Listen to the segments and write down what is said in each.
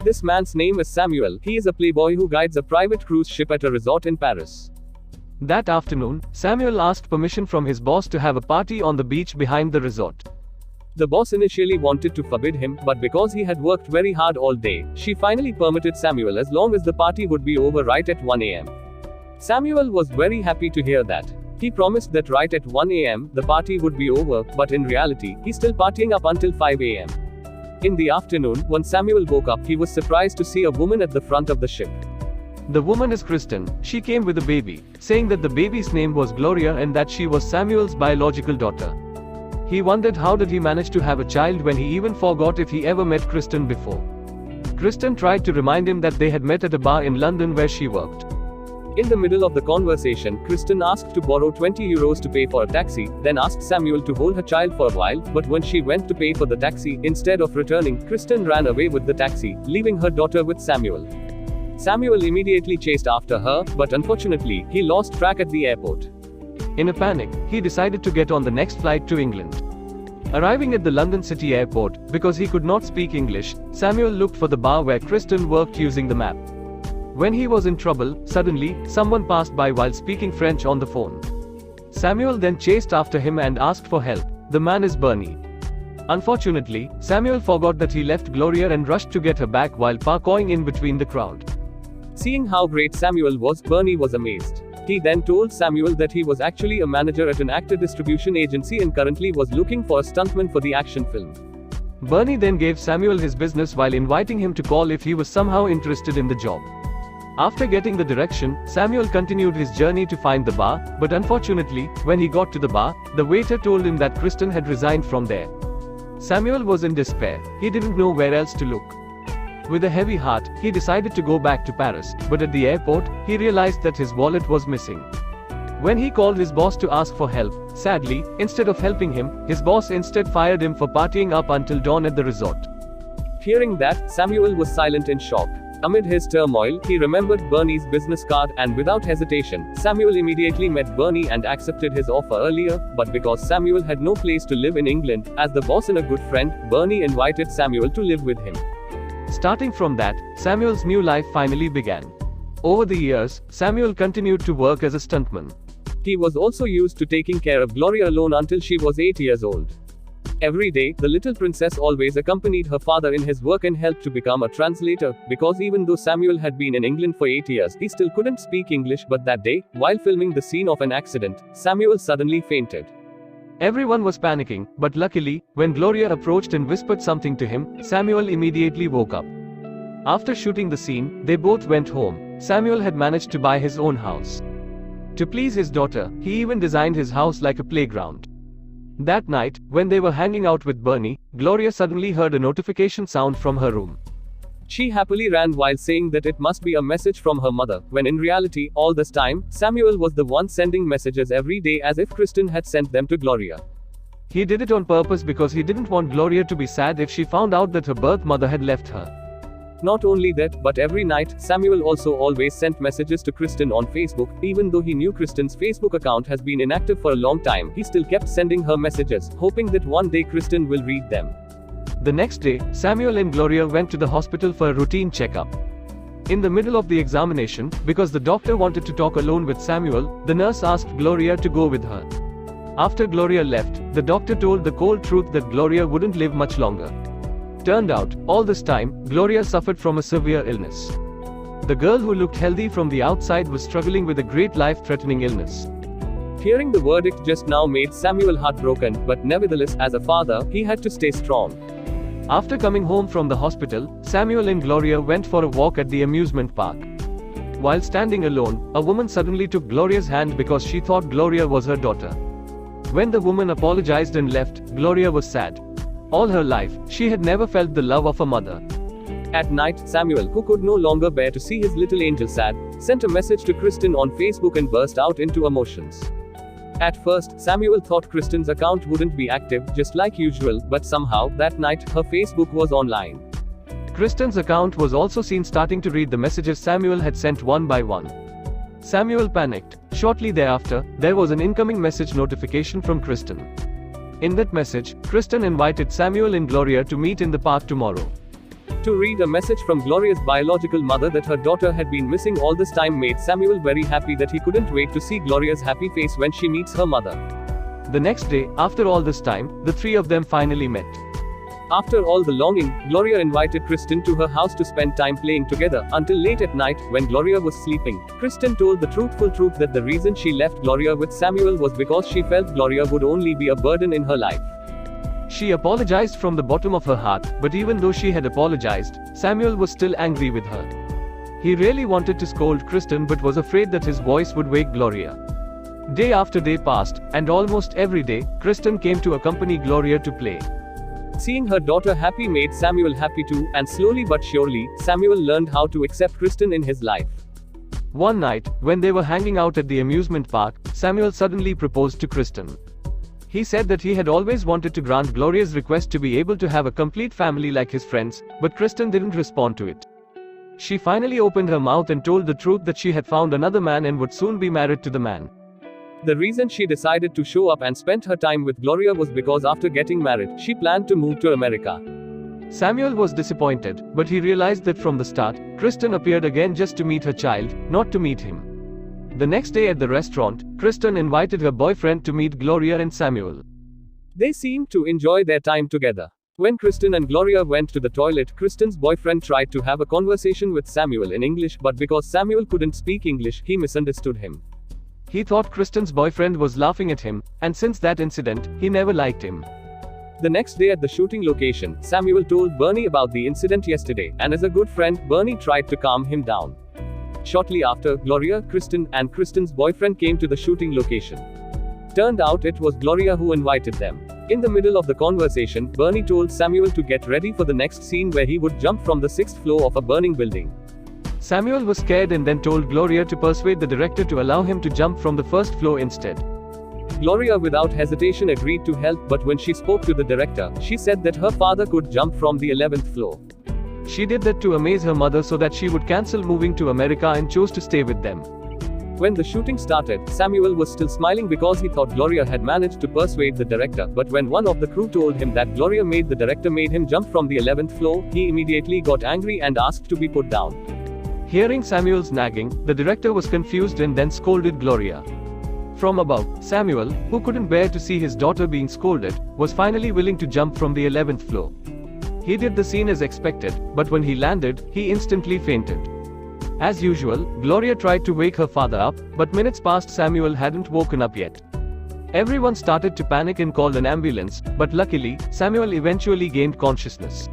This man's name is Samuel. He is a playboy who guides a private cruise ship at a resort in Paris. That afternoon, Samuel asked permission from his boss to have a party on the beach behind the resort. The boss initially wanted to forbid him, but because he had worked very hard all day, she finally permitted Samuel as long as the party would be over right at 1 am. Samuel was very happy to hear that. He promised that right at 1 am, the party would be over, but in reality, he's still partying up until 5 am. In the afternoon, when Samuel woke up, he was surprised to see a woman at the front of the ship. The woman is Kristen. She came with a baby, saying that the baby's name was Gloria and that she was Samuel's biological daughter. He wondered how did he manage to have a child when he even forgot if he ever met Kristen before. Kristen tried to remind him that they had met at a bar in London where she worked. In the middle of the conversation, Kristen asked to borrow 20 euros to pay for a taxi, then asked Samuel to hold her child for a while, but when she went to pay for the taxi, instead of returning, Kristen ran away with the taxi, leaving her daughter with Samuel. Samuel immediately chased after her, but unfortunately, he lost track at the airport. In a panic, he decided to get on the next flight to England. Arriving at the London City airport, because he could not speak English, Samuel looked for the bar where Kristen worked using the map. When he was in trouble, suddenly, someone passed by while speaking French on the phone. Samuel then chased after him and asked for help. The man is Bernie. Unfortunately, Samuel forgot that he left Gloria and rushed to get her back while parkouring in between the crowd. Seeing how great Samuel was, Bernie was amazed. He then told Samuel that he was actually a manager at an actor distribution agency and currently was looking for a stuntman for the action film. Bernie then gave Samuel his business while inviting him to call if he was somehow interested in the job. After getting the direction, Samuel continued his journey to find the bar, but unfortunately, when he got to the bar, the waiter told him that Kristen had resigned from there. Samuel was in despair. He didn't know where else to look. With a heavy heart, he decided to go back to Paris, but at the airport, he realized that his wallet was missing. When he called his boss to ask for help, sadly, instead of helping him, his boss instead fired him for partying up until dawn at the resort. Hearing that, Samuel was silent in shock. Amid his turmoil, he remembered Bernie's business card, and without hesitation, Samuel immediately met Bernie and accepted his offer earlier, but because Samuel had no place to live in England, as the boss and a good friend, Bernie invited Samuel to live with him. Starting from that, Samuel's new life finally began. Over the years, Samuel continued to work as a stuntman. He was also used to taking care of Gloria alone until she was 8 years old. Every day, the little princess always accompanied her father in his work and helped to become a translator, because even though Samuel had been in England for 8 years, he still couldn't speak English. But that day, while filming the scene of an accident, Samuel suddenly fainted. Everyone was panicking, but luckily, when Gloria approached and whispered something to him, Samuel immediately woke up. After shooting the scene, they both went home. Samuel had managed to buy his own house. To please his daughter, he even designed his house like a playground. That night, when they were hanging out with Bernie, Gloria suddenly heard a notification sound from her room. She happily ran while saying that it must be a message from her mother, when in reality, all this time, Samuel was the one sending messages every day as if Kristen had sent them to Gloria. He did it on purpose because he didn't want Gloria to be sad if she found out that her birth mother had left her. Not only that, but every night, Samuel also always sent messages to Kristen on Facebook. Even though he knew Kristen's Facebook account has been inactive for a long time, he still kept sending her messages, hoping that one day Kristen will read them. The next day, Samuel and Gloria went to the hospital for a routine checkup. In the middle of the examination, because the doctor wanted to talk alone with Samuel, the nurse asked Gloria to go with her. After Gloria left, the doctor told the cold truth that Gloria wouldn't live much longer. Turned out, all this time, Gloria suffered from a severe illness. The girl who looked healthy from the outside was struggling with a great life-threatening illness. Hearing the verdict just now made Samuel heartbroken, but nevertheless, as a father, he had to stay strong. After coming home from the hospital, Samuel and Gloria went for a walk at the amusement park. While standing alone, a woman suddenly took Gloria's hand because she thought Gloria was her daughter. When the woman apologized and left, Gloria was sad. All her life, she had never felt the love of a mother. At night, Samuel, who could no longer bear to see his little angel sad, sent a message to Kristen on Facebook and burst out into emotions. At first, Samuel thought Kristen's account wouldn't be active, just like usual, but somehow, that night, her Facebook was online. Kristen's account was also seen starting to read the messages Samuel had sent one by one. Samuel panicked. Shortly thereafter, there was an incoming message notification from Kristen. In that message, Kristen invited Samuel and Gloria to meet in the park tomorrow. To read a message from Gloria's biological mother that her daughter had been missing all this time made Samuel very happy that he couldn't wait to see Gloria's happy face when she meets her mother. The next day, after all this time, the three of them finally met. After all the longing, Gloria invited Kristen to her house to spend time playing together, until late at night, when Gloria was sleeping. Kristen told the truthful truth that the reason she left Gloria with Samuel was because she felt Gloria would only be a burden in her life. She apologized from the bottom of her heart, but even though she had apologized, Samuel was still angry with her. He really wanted to scold Kristen but was afraid that his voice would wake Gloria. Day after day passed, and almost every day, Kristen came to accompany Gloria to play. Seeing her daughter happy made Samuel happy too, and slowly but surely, Samuel learned how to accept Kristen in his life. One night, when they were hanging out at the amusement park, Samuel suddenly proposed to Kristen. He said that he had always wanted to grant Gloria's request to be able to have a complete family like his friends, but Kristen didn't respond to it. She finally opened her mouth and told the truth that she had found another man and would soon be married to the man. The reason she decided to show up and spend her time with Gloria was because after getting married, she planned to move to America. Samuel was disappointed, but he realized that from the start, Kristen appeared again just to meet her child, not to meet him. The next day at the restaurant, Kristen invited her boyfriend to meet Gloria and Samuel. They seemed to enjoy their time together. When Kristen and Gloria went to the toilet, Kristen's boyfriend tried to have a conversation with Samuel in English, but because Samuel couldn't speak English, he misunderstood him. He thought Kristen's boyfriend was laughing at him, and since that incident, he never liked him. The next day at the shooting location, Samuel told Bernie about the incident yesterday, and as a good friend, Bernie tried to calm him down. Shortly after, Gloria, Kristen, and Kristen's boyfriend came to the shooting location. Turned out it was Gloria who invited them. In the middle of the conversation, Bernie told Samuel to get ready for the next scene where he would jump from the 6th floor of a burning building. Samuel was scared and then told Gloria to persuade the director to allow him to jump from the 1st floor instead. Gloria without hesitation agreed to help, but when she spoke to the director, she said that her father could jump from the 11th floor. She did that to amaze her mother so that she would cancel moving to America and chose to stay with them. When the shooting started, Samuel was still smiling because he thought Gloria had managed to persuade the director, but when one of the crew told him that Gloria made the director made him jump from the 11th floor, he immediately got angry and asked to be put down. Hearing Samuel's nagging, the director was confused and then scolded Gloria. From above, Samuel, who couldn't bear to see his daughter being scolded, was finally willing to jump from the 11th floor. He did the scene as expected, but when he landed, he instantly fainted. As usual, Gloria tried to wake her father up, but minutes passed Samuel hadn't woken up yet. Everyone started to panic and called an ambulance, but luckily, Samuel eventually gained consciousness.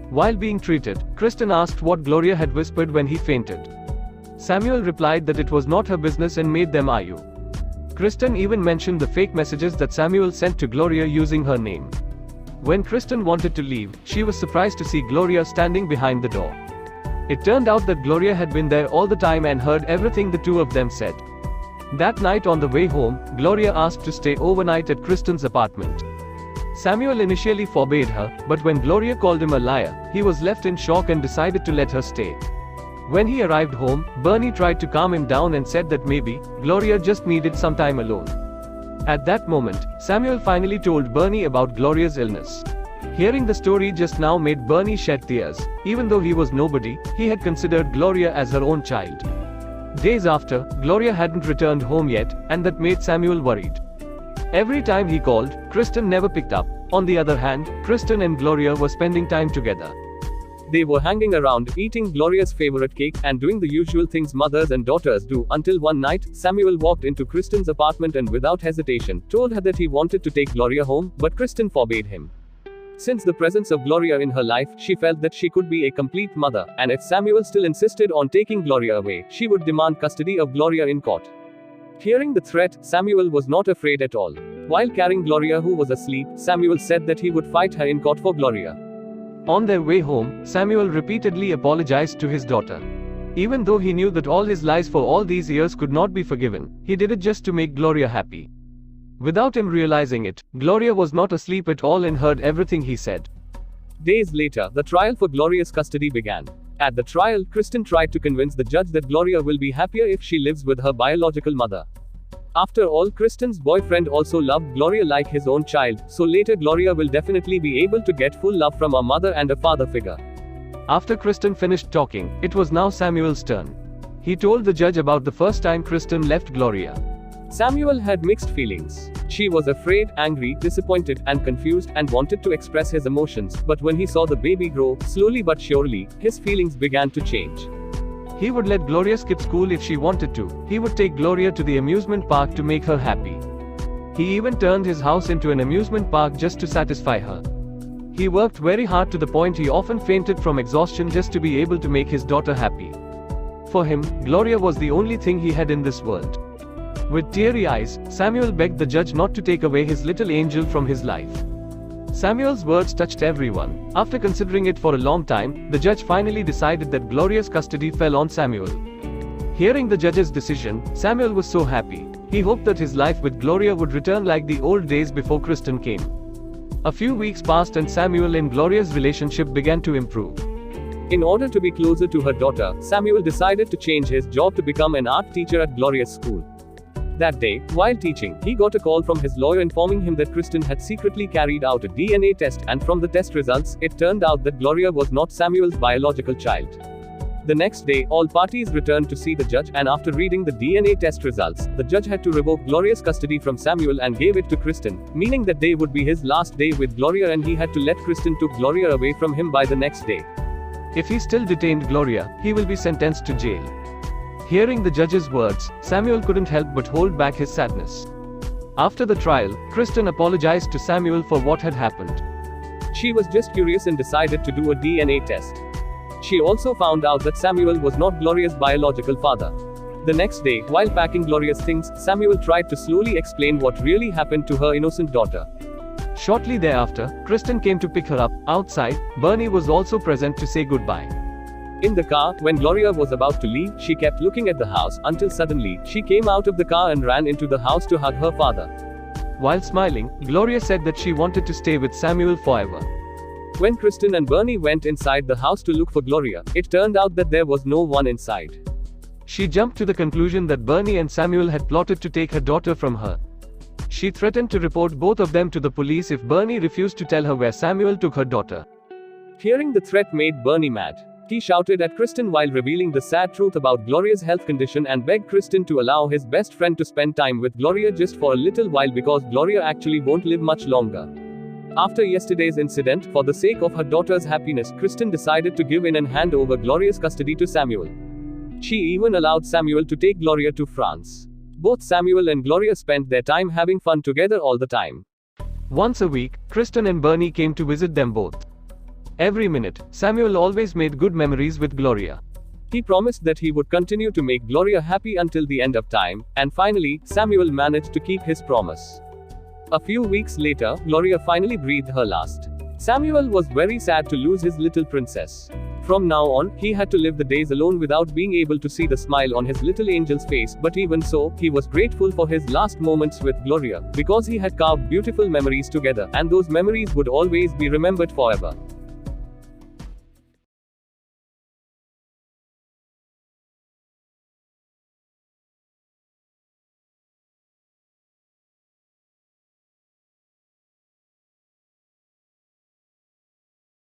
While being treated, Kristen asked what Gloria had whispered when he fainted. Samuel replied that it was not her business and made them argue. Kristen even mentioned the fake messages that Samuel sent to Gloria using her name. When Kristen wanted to leave, she was surprised to see Gloria standing behind the door. It turned out that Gloria had been there all the time and heard everything the two of them said. That night on the way home, Gloria asked to stay overnight at Kristen's apartment. Samuel initially forbade her, but when Gloria called him a liar, he was left in shock and decided to let her stay. When he arrived home, Bernie tried to calm him down and said that maybe Gloria just needed some time alone. At that moment, Samuel finally told Bernie about Gloria's illness. Hearing the story just now made Bernie shed tears. Even though he was nobody, he had considered Gloria as her own child. Days after, Gloria hadn't returned home yet, and that made Samuel worried. Every time he called, Kristen never picked up. On the other hand, Kristen and Gloria were spending time together. They were hanging around, eating Gloria's favorite cake, and doing the usual things mothers and daughters do, until one night, Samuel walked into Kristen's apartment and without hesitation, told her that he wanted to take Gloria home, but Kristen forbade him. Since the presence of Gloria in her life, she felt that she could be a complete mother, and if Samuel still insisted on taking Gloria away, she would demand custody of Gloria in court. Hearing the threat, Samuel was not afraid at all. While carrying Gloria, who was asleep, Samuel said that he would fight her in court for Gloria. On their way home, Samuel repeatedly apologized to his daughter. Even though he knew that all his lies for all these years could not be forgiven, he did it just to make Gloria happy. Without him realizing it, Gloria was not asleep at all and heard everything he said. Days later, the trial for Gloria's custody began. At the trial, Kristen tried to convince the judge that Gloria will be happier if she lives with her biological mother. After all, Kristen's boyfriend also loved Gloria like his own child, so later Gloria will definitely be able to get full love from a mother and a father figure. After Kristen finished talking, it was now Samuel's turn. He told the judge about the first time Kristen left Gloria. Samuel had mixed feelings. She was afraid, angry, disappointed, and confused, and wanted to express his emotions, but when he saw the baby grow, slowly but surely, his feelings began to change. He would let Gloria skip school if she wanted to. He would take Gloria to the amusement park to make her happy. He even turned his house into an amusement park just to satisfy her. He worked very hard to the point he often fainted from exhaustion just to be able to make his daughter happy. For him, Gloria was the only thing he had in this world. With teary eyes, Samuel begged the judge not to take away his little angel from his life. Samuel's words touched everyone. After considering it for a long time, the judge finally decided that Gloria's custody fell on Samuel. Hearing the judge's decision, Samuel was so happy. He hoped that his life with Gloria would return like the old days before Kristen came. A few weeks passed and Samuel and Gloria's relationship began to improve. In order to be closer to her daughter, Samuel decided to change his job to become an art teacher at Gloria's school. That day, while teaching, he got a call from his lawyer informing him that Kristen had secretly carried out a DNA test, and from the test results, it turned out that Gloria was not Samuel's biological child. The next day, all parties returned to see the judge, and after reading the DNA test results, the judge had to revoke Gloria's custody from Samuel and gave it to Kristen, meaning that day would be his last day with Gloria and he had to let Kristen took Gloria away from him by the next day. If he still detained Gloria, he will be sentenced to jail. Hearing the judge's words, Samuel couldn't help but hold back his sadness. After the trial, Kristen apologized to Samuel for what had happened. She was just curious and decided to do a DNA test. She also found out that Samuel was not Gloria's biological father. The next day, while packing Gloria's things, Samuel tried to slowly explain what really happened to her innocent daughter. Shortly thereafter, Kristen came to pick her up. Outside, Bernie was also present to say goodbye. In the car, when Gloria was about to leave, she kept looking at the house, until suddenly, she came out of the car and ran into the house to hug her father. While smiling, Gloria said that she wanted to stay with Samuel forever. When Kristen and Bernie went inside the house to look for Gloria, it turned out that there was no one inside. She jumped to the conclusion that Bernie and Samuel had plotted to take her daughter from her. She threatened to report both of them to the police if Bernie refused to tell her where Samuel took her daughter. Hearing the threat made Bernie mad. He shouted at Kristen while revealing the sad truth about Gloria's health condition and begged Kristen to allow his best friend to spend time with Gloria just for a little while because Gloria actually won't live much longer. After yesterday's incident, for the sake of her daughter's happiness, Kristen decided to give in and hand over Gloria's custody to Samuel. She even allowed Samuel to take Gloria to France. Both Samuel and Gloria spent their time having fun together all the time. Once a week, Kristen and Bernie came to visit them both. Every minute, Samuel always made good memories with Gloria. He promised that he would continue to make Gloria happy until the end of time, and finally, Samuel managed to keep his promise. A few weeks later, Gloria finally breathed her last. Samuel was very sad to lose his little princess. From now on, he had to live the days alone without being able to see the smile on his little angel's face, but even so, he was grateful for his last moments with Gloria, because he had carved beautiful memories together, and those memories would always be remembered forever.